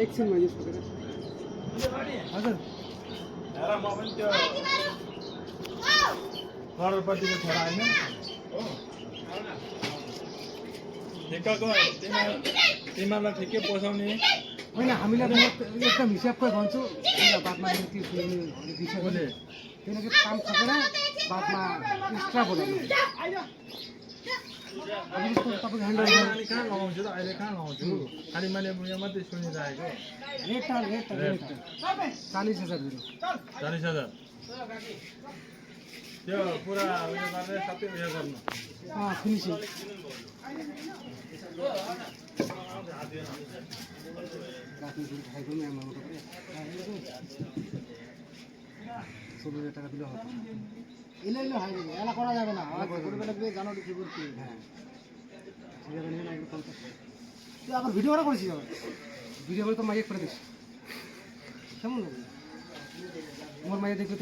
एकछिन मैले सोधेर हजुर म पनि त्यो करोडपतिको छोरा होइन हो ठिक्कको तिमीहरूलाई ठिकै पोसाउने होइन हामीलाई म एकदम हिसाबकै भन्छु बादमा त्यो विषय किनकि काम सकेर बादमा एक्स्ट्रा बोलाउनु तपाईँको ह्यान्डल अनि कहाँ लगाउँछु त अहिले कहाँ लगाउँछु खालि मैले उयो मात्रै सुनिरहेको रेट 40,000 दिनु 40,000 त्यो पुरा उयो गरेर सबै उयो गर्नु फिनिसिङ টাকা দিলে হবে এলে হয় এলা করা যাবে না ছোটবেলা দিয়ে জানুয়ারি ফেব্রুয়ারি হ্যাঁ ঠিক আছে নিয়ে না তুই আবার ভিডিও করা করেছিস আবার ভিডিও করে তো মাইক করে দিস কেমন লাগবে আমার মাইক দেখলে